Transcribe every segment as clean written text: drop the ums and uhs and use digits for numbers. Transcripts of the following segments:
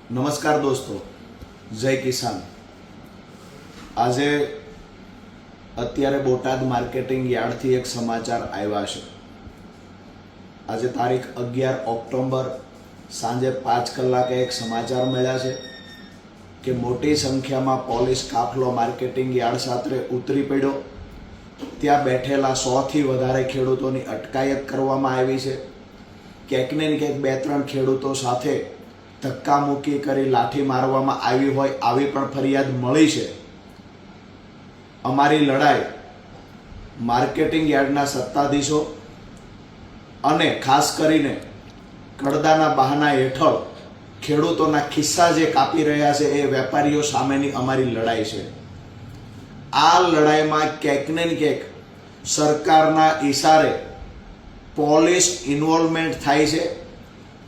નમસ્કાર દોસ્તો, જય કિસાન। આજે અત્યારે બોટાદ માર્કેટિંગ યાર્ડથી એક સમાચાર આવ્યા છે। આજે તારીખ 11 ઓક્ટોબર સાંજે 5 કલાકે એક સમાચાર મળ્યા છે કે મોટી સંખ્યામાં પોલીસ કાફલો માર્કેટિંગ યાર્ડ સાથે ઉતરી પડ્યો। ત્યાં બેઠેલા 100થી વધારે ખેડૂતોની અટકાયત કરવામાં આવી છે। ક્યાંક ને ક્યાંક 2-3 ખેડૂતો સાથે ધક્કા મૂકી કરી લાઠી મારવામાં આવી હોય આવી પણ ફરિયાદ મળી છે। અમારી લડાઈ માર્કેટિંગ યાર્ડના સત્તાધીશો અને ખાસ કરીને કડદાના બહાના હેઠળ ખેડૂતોના ખિસ્સા જે કાપી રહ્યા છે એ વેપારીઓ સામેની અમારી લડાઈ છે। આ લડાઈમાં ક્યાંક ને ક્યાંક સરકારના ઈશારે પોલીસ ઇન્વોલ્વમેન્ટ થાય છે।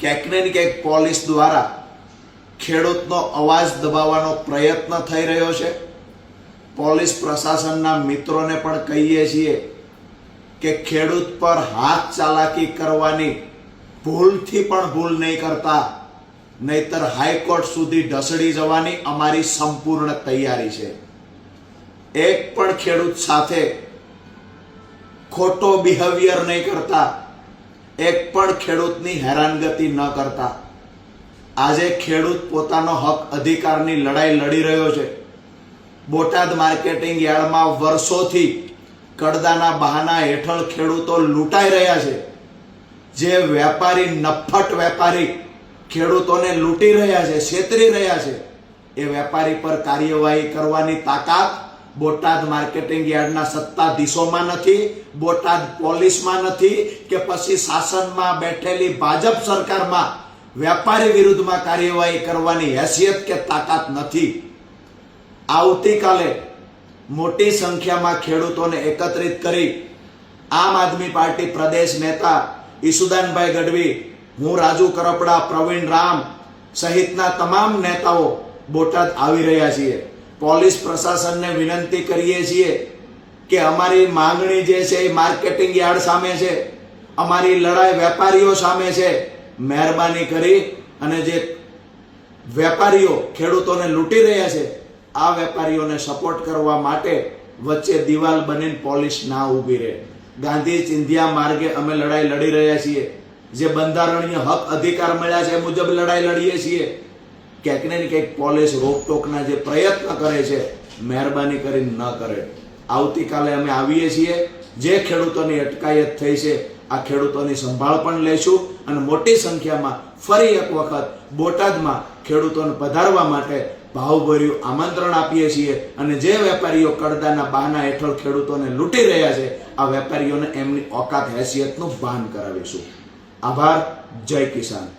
ક્યાંક ને ક્યાંક પોલીસ દ્વારા ખેડૂતનો અવાજ દબાવવાનો પ્રયત્ન થઈ રહ્યો છે। પોલીસ પ્રશાસનના મિત્રોને પણ કહીએ છીએ કે ખેડૂત પર હાથ ચાલાકી કરવાની ભૂલથી પણ ભૂલ નહીં કરતા, નહીતર હાઈકોર્ટ સુધી ઢસડી જવાની અમારી સંપૂર્ણ તૈયારી છે। એક પણ ખેડૂત સાથે ખોટો બિહેવિયર નહીં કરતા, એક પણ ખેડૂતની હેરાનગતિ ન કરતા। આજે ખેડૂત પોતાનો હક અધિકારની લડાઈ લડી રહ્યો છે। બોટાદ માર્કેટિંગ યાર્ડમાં વર્ષોથી કડદાના બહાના હેઠળ ખેડૂતો લૂંટાઈ રહ્યા છે। જે વેપારી નફ્ફટ વેપારી ખેડૂતોને લૂંટી રહ્યા છે, છેતરી રહ્યા છે, એ વેપારી પર કાર્યવાહી કરવાની તાકાત બોટાદ માર્કેટિંગ યાર્ડના સત્તાધીશોમાં નથી, બોટાદ પોલીસમાં નથી, કે પછી શાસનમાં બેઠેલી ભાજપ સરકારમાં વેપારી વિરુદ્ધમાં કાર્યવાહી કરવાની હેસિયત કે તાકાત નથી। આવતીકાલે મોટી સંખ્યામાં ખેડૂતોને એકત્રિત કરી આમ આદમી પાર્ટી પ્રદેશ નેતા ઈસુદાનભાઈ ગઢવી, હું રાજુ કરપડા, પ્રવીણ રામ સહિતના તમામ નેતાઓ બોટાદ આવી રહ્યા છીએ। પોલીસ પ્રશાસનને વિનંતી કરીએ છીએ કે અમારી માંગણી જે છે એ માર્કેટિંગ યાર્ડ સામે છે, અમારી લડાઈ વેપારીઓ સામે છે। મહેરબાની કરી અને જે વેપારીઓ ખેડૂતોને લૂંટી રહ્યા છે આ વેપારીઓને સપોર્ટ કરવા માટે વચ્ચે દિવાલ બનીને પોલીસ ના ઊભી રહે। ગાંધી ચિંધ્યા માર્ગે અમે લડાઈ લડી રહ્યા છીએ। જે બંધારણીય હક અધિકાર મળ્યા છે એ મુજબ લડાઈ લડીએ છીએ। ક્યાંક ને ક્યાંક પોલીસ રોકટોકના જે પ્રયત્ન કરે છે મહેરબાની કરીને ન કરે। આવતીકાલે અમે આવીએ છીએ। જે ખેડૂતોની અટકાયત થઈ છે આ ખેડૂતોની સંભાળ પણ લઈશું અને મોટી સંખ્યામાં ફરી એક વખત બોટાદમાં ખેડૂતોને પધારવા માટે ભાવભર્યું આમંત્રણ આપીએ છીએ અને જે વેપારીઓ કડદાના બહાના હેઠળ ખેડૂતોને લૂંટી રહ્યા છે આ વેપારીઓને એમની ઓકાત હેસિયતનું ભાન કરાવીશું। આભાર। જય કિસાન।